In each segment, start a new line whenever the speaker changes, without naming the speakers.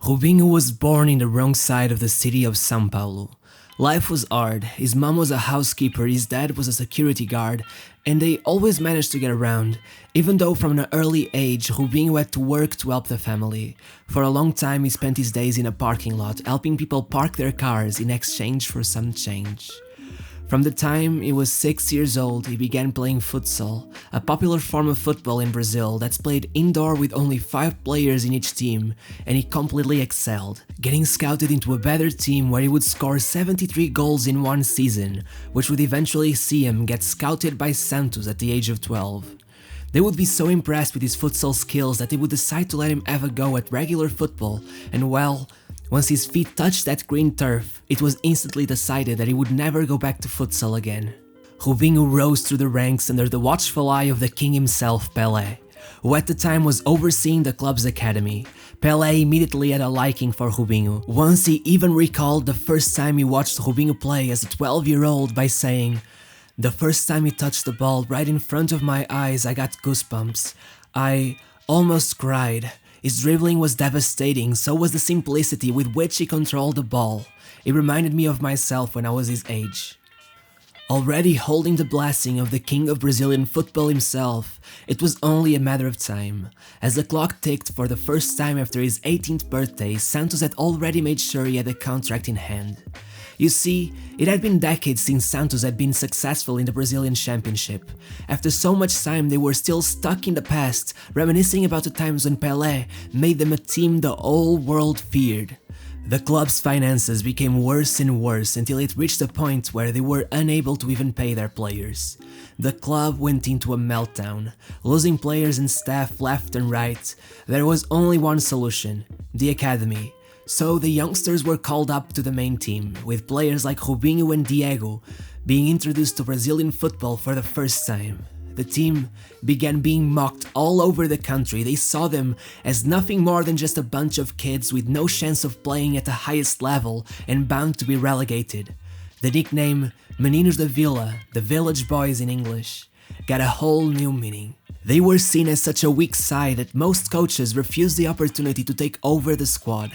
Robinho was born in the wrong side of the city of São Paulo. Life was hard, his mom was a housekeeper, his dad was a security guard, and they always managed to get around, even though from an early age Robinho had to work to help the family. For a long time he spent his days in a parking lot, helping people park their cars in exchange for some change. From the time he was 6 years old, he began playing futsal, a popular form of football in Brazil that's played indoor with only 5 players in each team, and he completely excelled, getting scouted into a better team where he would score 73 goals in one season, which would eventually see him get scouted by Santos at the age of 12. They would be so impressed with his futsal skills that they would decide to let him have a go at regular football, and well, once his feet touched that green turf, it was instantly decided that he would never go back to futsal again. Robinho rose through the ranks under the watchful eye of the king himself, Pelé, who at the time was overseeing the club's academy. Pelé immediately had a liking for Robinho. Once he even recalled the first time he watched Robinho play as a 12-year-old by saying, "The first time he touched the ball right in front of my eyes, I got goosebumps. I almost cried. His dribbling was devastating, so was the simplicity with which he controlled the ball. It reminded me of myself when I was his age." Already holding the blessing of the king of Brazilian football himself, it was only a matter of time. As the clock ticked for the first time after his 18th birthday, Santos had already made sure he had a contract in hand. You see, it had been decades since Santos had been successful in the Brazilian Championship. After so much time, they were still stuck in the past, reminiscing about the times when Pelé made them a team the whole world feared. The club's finances became worse and worse until it reached a point where they were unable to even pay their players. The club went into a meltdown, losing players and staff left and right. There was only one solution: the academy. So the youngsters were called up to the main team, with players like Robinho and Diego being introduced to Brazilian football for the first time. The team began being mocked all over the country. They saw them as nothing more than just a bunch of kids with no chance of playing at the highest level and bound to be relegated. The nickname Meninos da Vila, the village boys in English, got a whole new meaning. They were seen as such a weak side that most coaches refused the opportunity to take over the squad,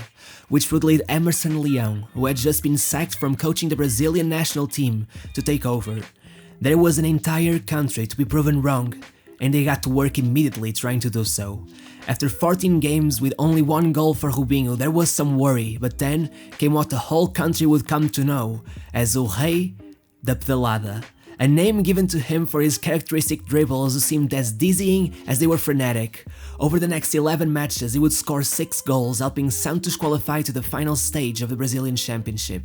which would lead Emerson Leão, who had just been sacked from coaching the Brazilian national team, to take over. There was an entire country to be proven wrong, and they got to work immediately trying to do so. After 14 games with only one goal for Robinho, there was some worry, but then came what the whole country would come to know as O Rei da Pelada, a name given to him for his characteristic dribbles who seemed as dizzying as they were frenetic. Over the next 11 matches, he would score 6 goals, helping Santos qualify to the final stage of the Brazilian Championship.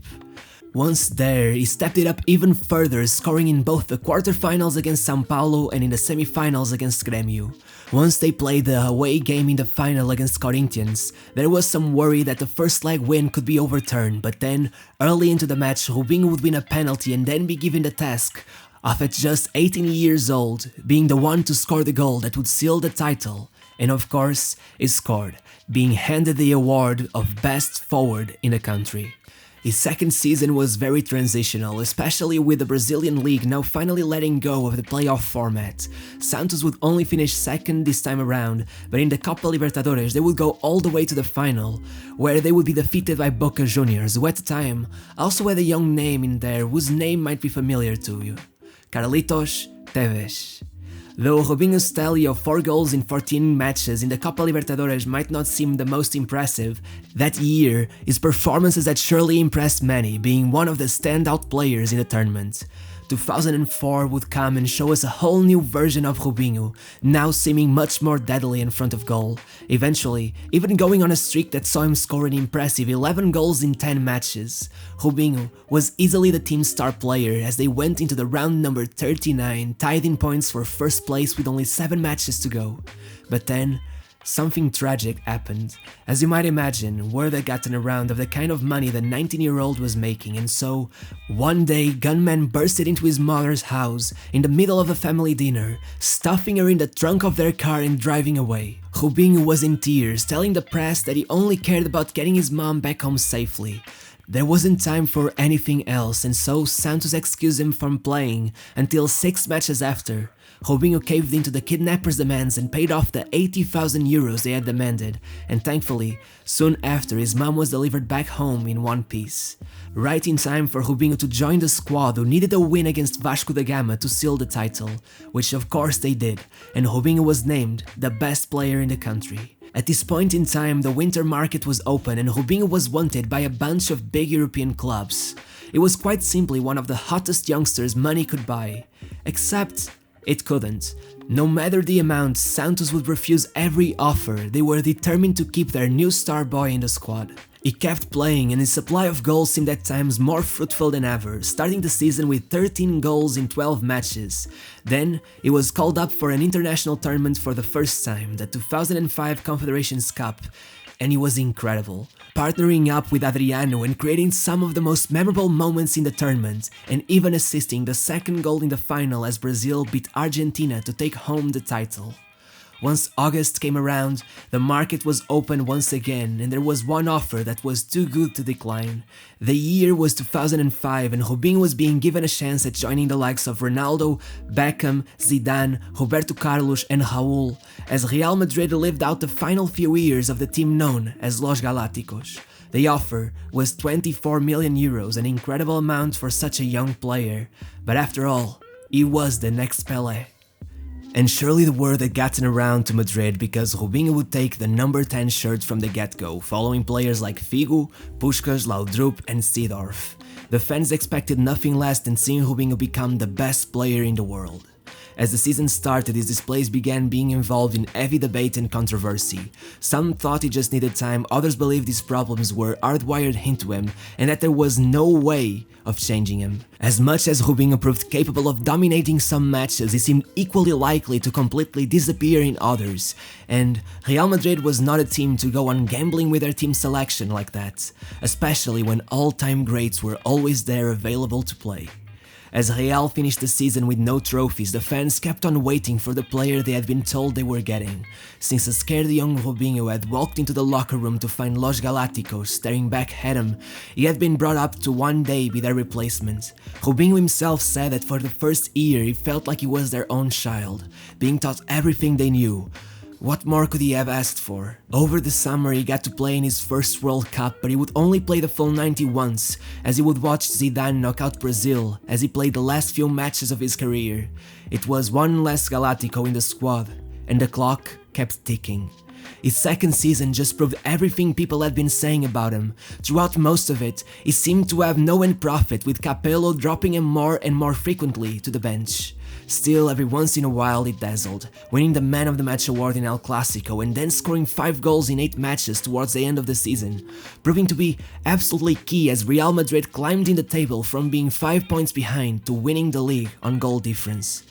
Once there, he stepped it up even further, scoring in both the quarterfinals against São Paulo and in the semifinals against Grêmio. Once they played the away game in the final against Corinthians, there was some worry that the first leg win could be overturned, but then, early into the match, Robinho would win a penalty and then be given the task of, at just 18 years old, being the one to score the goal that would seal the title. And of course, he scored, being handed the award of Best Forward in the country. His second season was very transitional, especially with the Brazilian League now finally letting go of the playoff format. Santos would only finish second this time around, but in the Copa Libertadores they would go all the way to the final, where they would be defeated by Boca Juniors, who at the time also had a young name in there whose name might be familiar to you: Carlitos Tevez. Though Robinho's tally of 4 goals in 14 matches in the Copa Libertadores might not seem the most impressive, that year his performances had surely impressed many, being one of the standout players in the tournament. 2004 would come and show us a whole new version of Robinho, now seeming much more deadly in front of goal, eventually even going on a streak that saw him score an impressive 11 goals in 10 matches. Robinho was easily the team's star player as they went into the round number 39, tied in points for first place with only 7 matches to go. But then, something tragic happened. As you might imagine, word had gotten around of the kind of money the 19-year-old was making, and so, one day, gunmen bursted into his mother's house in the middle of a family dinner, stuffing her in the trunk of their car and driving away. Robinho was in tears, telling the press that he only cared about getting his mom back home safely. There wasn't time for anything else, and so Santos excused him from playing until 6 matches after, Robinho caved into the kidnappers' demands and paid off the 80,000 euros they had demanded, and thankfully, soon after his mom was delivered back home in one piece. Right in time for Robinho to join the squad who needed a win against Vasco da Gama to seal the title, which of course they did, and Robinho was named the best player in the country. At this point in time, the winter market was open and Robinho was wanted by a bunch of big European clubs. It was quite simply one of the hottest youngsters money could buy. Except, it couldn't. No matter the amount, Santos would refuse every offer. They were determined to keep their new star boy in the squad. He kept playing and his supply of goals seemed at times more fruitful than ever, starting the season with 13 goals in 12 matches. Then, he was called up for an international tournament for the first time, the 2005 Confederations Cup, and he was incredible, partnering up with Adriano and creating some of the most memorable moments in the tournament, and even assisting the second goal in the final as Brazil beat Argentina to take home the title. Once August came around, the market was open once again and there was one offer that was too good to decline. The year was 2005 and Robinho was being given a chance at joining the likes of Ronaldo, Beckham, Zidane, Roberto Carlos and Raul, as Real Madrid lived out the final few years of the team known as Los Galacticos. The offer was 24 million euros, an incredible amount for such a young player, but after all, he was the next Pelé. And surely the word had gotten around to Madrid because Robinho would take the number 10 shirt from the get-go, following players like Figo, Puskás, Laudrup and Seedorf. The fans expected nothing less than seeing Robinho become the best player in the world. As the season started, his displays began being involved in heavy debate and controversy. Some thought he just needed time, others believed these problems were hardwired into him and that there was no way of changing him. As much as Robinho proved capable of dominating some matches, he seemed equally likely to completely disappear in others, and Real Madrid was not a team to go on gambling with their team selection like that, especially when all-time greats were always there available to play. As Real finished the season with no trophies, the fans kept on waiting for the player they had been told they were getting. Since a scared young Robinho had walked into the locker room to find Los Galacticos staring back at him, he had been brought up to one day be their replacement. Robinho himself said that for the first year he felt like he was their own child, being taught everything they knew. What more could he have asked for? Over the summer he got to play in his first World Cup, but he would only play the full 90 once, as he would watch Zidane knock out Brazil as he played the last few matches of his career. It was one less Galactico in the squad, and the clock kept ticking. His second season just proved everything people had been saying about him. Throughout most of it, he seemed to have no end profit, with Capello dropping him more and more frequently to the bench. Still, every once in a while he dazzled, winning the Man of the Match award in El Clasico and then scoring 5 goals in 8 matches towards the end of the season, proving to be absolutely key as Real Madrid climbed in the table from being 5 points behind to winning the league on goal difference.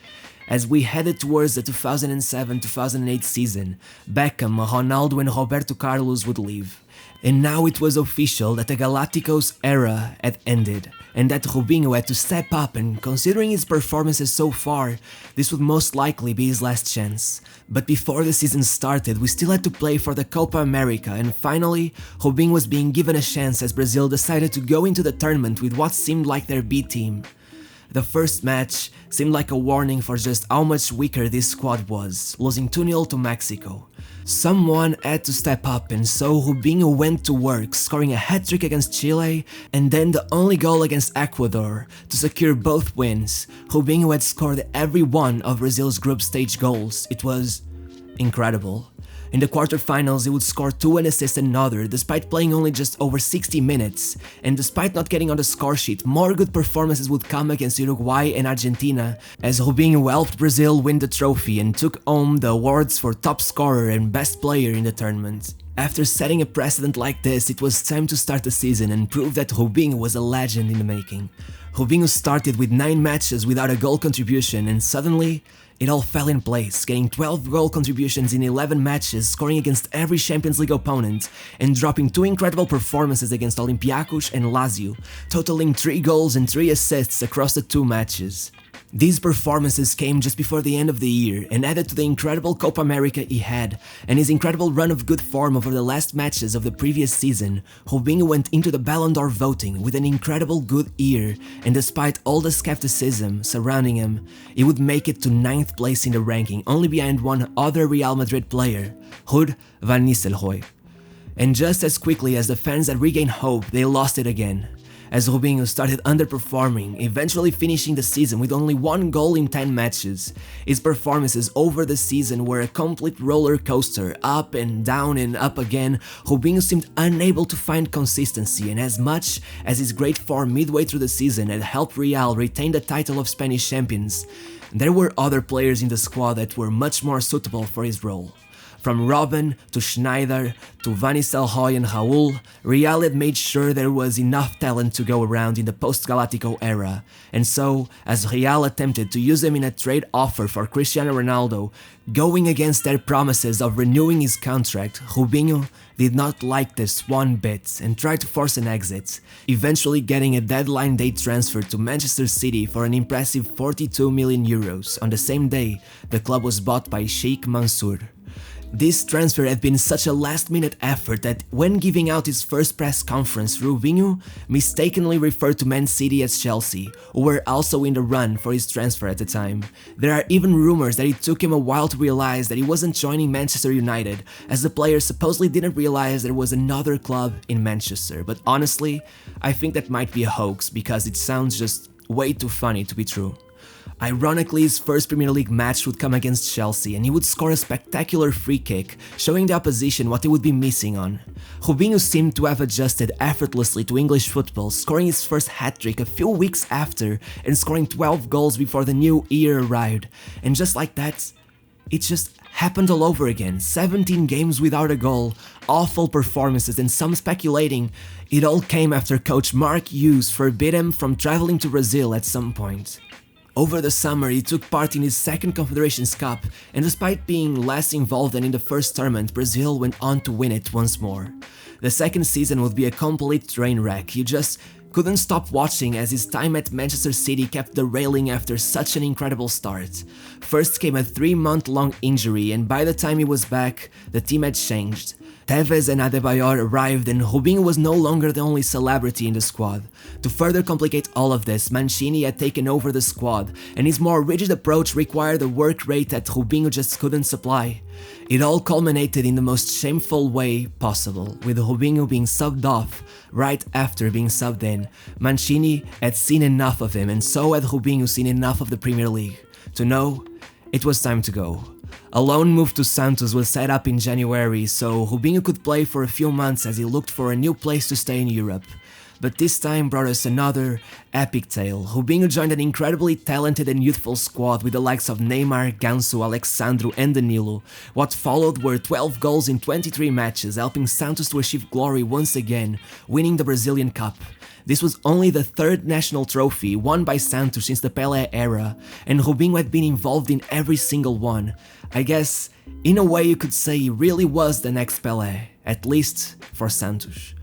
As we headed towards the 2007-2008 season, Beckham, Ronaldo and Roberto Carlos would leave. And now it was official that the Galacticos era had ended, and that Robinho had to step up, and considering his performances so far, this would most likely be his last chance. But before the season started, we still had to play for the Copa America, and finally, Robinho was being given a chance as Brazil decided to go into the tournament with what seemed like their B team. The first match seemed like a warning for just how much weaker this squad was, losing 2-0 to Mexico. Someone had to step up, and so Robinho went to work, scoring a hat-trick against Chile and then the only goal against Ecuador to secure both wins. Robinho had scored every one of Brazil's group stage goals. It was incredible. In the quarterfinals, he would score 2 and assist another, despite playing only just over 60 minutes, and despite not getting on the score sheet, more good performances would come against Uruguay and Argentina, as Robinho helped Brazil win the trophy and took home the awards for top scorer and best player in the tournament. After setting a precedent like this, it was time to start the season and prove that Robinho was a legend in the making. Robinho started with 9 matches without a goal contribution, and suddenly, it all fell in place, getting 12 goal contributions in 11 matches, scoring against every Champions League opponent, and dropping 2 incredible performances against Olympiacos and Lazio, totaling 3 goals and 3 assists across the 2 matches. These performances came just before the end of the year and added to the incredible Copa America he had and his incredible run of good form over the last matches of the previous season. Robinho went into the Ballon d'Or voting with an incredible good year, and despite all the skepticism surrounding him, he would make it to 9th place in the ranking, only behind one other Real Madrid player, Ruud van Nistelrooy. And just as quickly as the fans had regained hope, they lost it again, as Robinho started underperforming, eventually finishing the season with only 1 goal in 10 matches. His performances over the season were a complete roller coaster, up and down and up again. Robinho seemed unable to find consistency, and as much as his great form midway through the season had helped Real retain the title of Spanish champions, there were other players in the squad that were much more suitable for his role. From Robin to Schneider to Van Nistelrooy and Raul, Real had made sure there was enough talent to go around in the post-Galactico era, and so, as Real attempted to use them in a trade offer for Cristiano Ronaldo, going against their promises of renewing his contract, Robinho did not like this one bit and tried to force an exit, eventually getting a deadline day transfer to Manchester City for an impressive 42 million euros on the same day the club was bought by Sheikh Mansour. This transfer had been such a last-minute effort that when giving out his first press conference, Robinho mistakenly referred to Man City as Chelsea, who were also in the run for his transfer at the time. There are even rumors that it took him a while to realize that he wasn't joining Manchester United, as the player supposedly didn't realize there was another club in Manchester. But honestly, I think that might be a hoax because it sounds just way too funny to be true. Ironically, his first Premier League match would come against Chelsea, and he would score a spectacular free kick, showing the opposition what he would be missing on. Robinho seemed to have adjusted effortlessly to English football, scoring his first hat-trick a few weeks after and scoring 12 goals before the new year arrived. And just like that, it just happened all over again. 17 games without a goal, awful performances, and some speculating. It all came after coach Mark Hughes forbid him from traveling to Brazil at some point. Over the summer, he took part in his second Confederations Cup, and despite being less involved than in the first tournament, Brazil went on to win it once more. The second season would be a complete train wreck. You just couldn't stop watching as his time at Manchester City kept derailing after such an incredible start. First came a 3-month-long injury, and by the time he was back, the team had changed. Tevez and Adebayor arrived, and Robinho was no longer the only celebrity in the squad. To further complicate all of this, Mancini had taken over the squad, and his more rigid approach required a work rate that Robinho just couldn't supply. It all culminated in the most shameful way possible, with Robinho being subbed off right after being subbed in. Mancini had seen enough of him, and so had Robinho seen enough of the Premier League to know it was time to go. A loan move to Santos was set up in January, so Robinho could play for a few months as he looked for a new place to stay in Europe. But this time brought us another epic tale. Robinho joined an incredibly talented and youthful squad with the likes of Neymar, Ganso, Alexandro and Danilo. What followed were 12 goals in 23 matches, helping Santos to achieve glory once again, winning the Brazilian Cup. This was only the third national trophy won by Santos since the Pelé era, and Robinho had been involved in every single one. I guess, in a way you could say he really was the next Pelé, at least for Santos.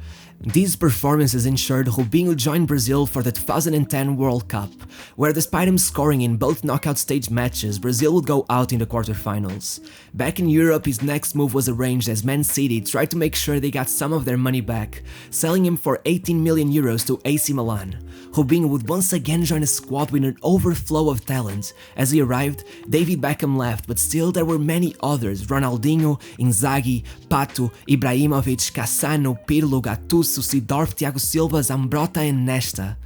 These performances ensured Robinho joined Brazil for the 2010 World Cup, where despite him scoring in both knockout stage matches, Brazil would go out in the quarterfinals. Back in Europe, his next move was arranged as Man City tried to make sure they got some of their money back, selling him for 18 million euros to AC Milan. Robinho would once again join a squad with an overflow of talent. As he arrived, David Beckham left, but still there were many others: Ronaldinho, Inzaghi, Pato, Ibrahimovic, Cassano, Pirlo, Gattuso, Seedorf, Thiago Silva, Zambrotta and Nesta.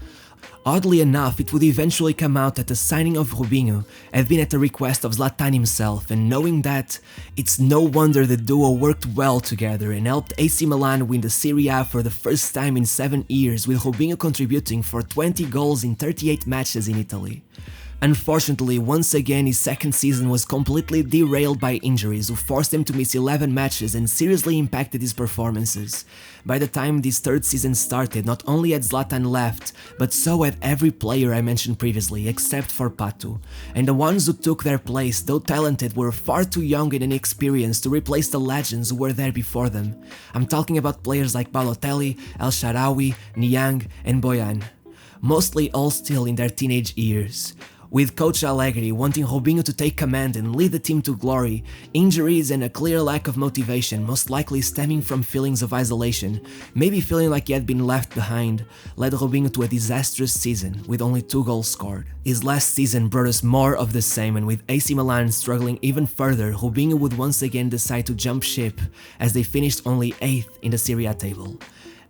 Oddly enough, it would eventually come out that the signing of Robinho had been at the request of Zlatan himself, and knowing that, it's no wonder the duo worked well together and helped AC Milan win the Serie A for the first time in 7 years, with Robinho contributing for 20 goals in 38 matches in Italy. Unfortunately, once again his second season was completely derailed by injuries, who forced him to miss 11 matches and seriously impacted his performances. By the time this third season started, not only had Zlatan left, but so had every player I mentioned previously, except for Pato. And the ones who took their place, though talented, were far too young and inexperienced to replace the legends who were there before them. I'm talking about players like Balotelli, El Shaarawy, Niang and Boyan, mostly all still in their teenage years. With Coach Allegri wanting Robinho to take command and lead the team to glory, injuries and a clear lack of motivation, most likely stemming from feelings of isolation, maybe feeling like he had been left behind, led Robinho to a disastrous season with only 2 goals scored. His last season brought us more of the same, and with AC Milan struggling even further, Robinho would once again decide to jump ship as they finished only 8th in the Serie A table.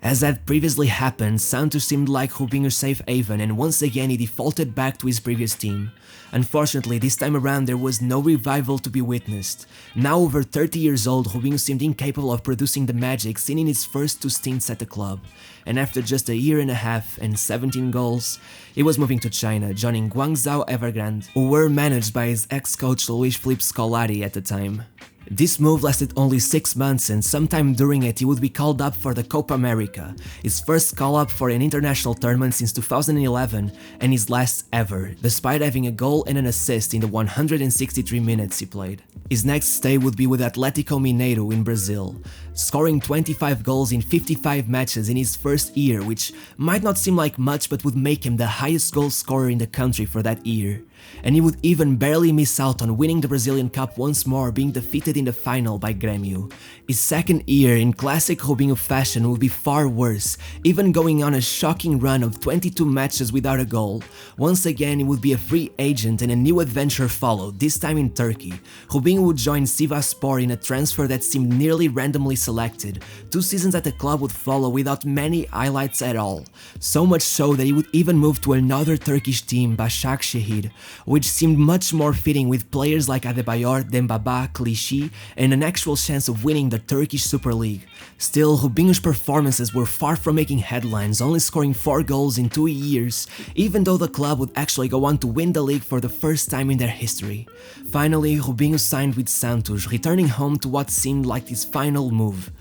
As had previously happened, Santos seemed like Robinho's safe haven, and once again he defaulted back to his previous team. Unfortunately, this time around there was no revival to be witnessed. Now over 30 years old, Robinho seemed incapable of producing the magic seen in his first 2 stints at the club, and after just a year and a half and 17 goals, he was moving to China, joining Guangzhou Evergrande, who were managed by his ex-coach Luis Felipe Scolari at the time. This move lasted only 6 months, and sometime during it he would be called up for the Copa America, his first call-up for an international tournament since 2011 and his last ever, despite having a goal and an assist in the 163 minutes he played. His next stay would be with Atlético Mineiro in Brazil, scoring 25 goals in 55 matches in his first year, which might not seem like much but would make him the highest goal scorer in the country for that year. And he would even barely miss out on winning the Brazilian Cup once more, being defeated in the final by Grêmio. His second year in classic Robinho fashion would be far worse, even going on a shocking run of 22 matches without a goal. Once again he would be a free agent and a new adventure followed, this time in Turkey. Robinho would join Sivasspor in a transfer that seemed nearly randomly selected. 2 seasons at the club would follow without many highlights at all, so much so that he would even move to another Turkish team, Başakşehir, which seemed much more fitting with players like Adebayor, Dembaba, Clichy, and an actual chance of winning the Turkish Super League. Still, Robinho's performances were far from making headlines, only scoring 4 goals in 2 years, even though the club would actually go on to win the league for the first time in their history. Finally, Robinho signed with Santos, returning home to what seemed like his final move.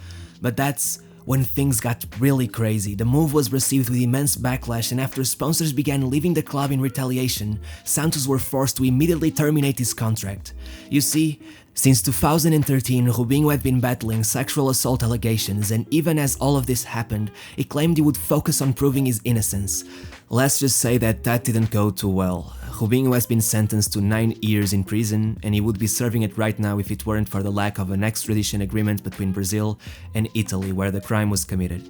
But that's when things got really crazy. The move was received with immense backlash, and after sponsors began leaving the club in retaliation, Santos were forced to immediately terminate his contract. You see, since 2013, Robinho had been battling sexual assault allegations, and even as all of this happened, he claimed he would focus on proving his innocence. Let's just say that didn't go too well. Robinho has been sentenced to 9 years in prison, and he would be serving it right now if it weren't for the lack of an extradition agreement between Brazil and Italy, where the crime was committed.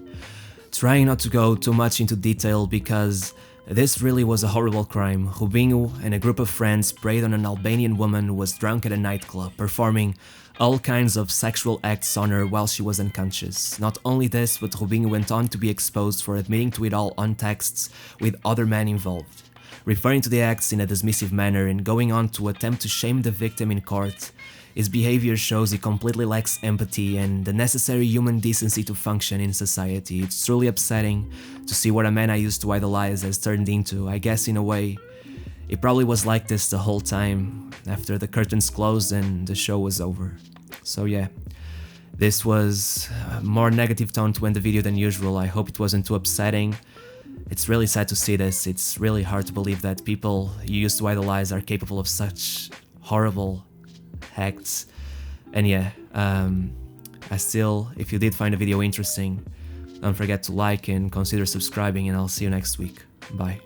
Trying not to go too much into detail because this really was a horrible crime. Robinho and a group of friends preyed on an Albanian woman who was drunk at a nightclub, performing all kinds of sexual acts on her while she was unconscious. Not only this, but Robinho went on to be exposed for admitting to it all on texts with other men involved, referring to the acts in a dismissive manner and going on to attempt to shame the victim in court. His behavior shows he completely lacks empathy and the necessary human decency to function in society. It's truly upsetting to see what a man I used to idolize has turned into. I guess in a way, it probably was like this the whole time after the curtains closed and the show was over. So yeah, this was a more negative tone to end the video than usual. I hope it wasn't too upsetting. It's really sad to see this. It's really hard to believe that people you used to idolize are capable of such horrible acts. And yeah, if you did find the video interesting, don't forget to like and consider subscribing, and I'll see you next week. Bye.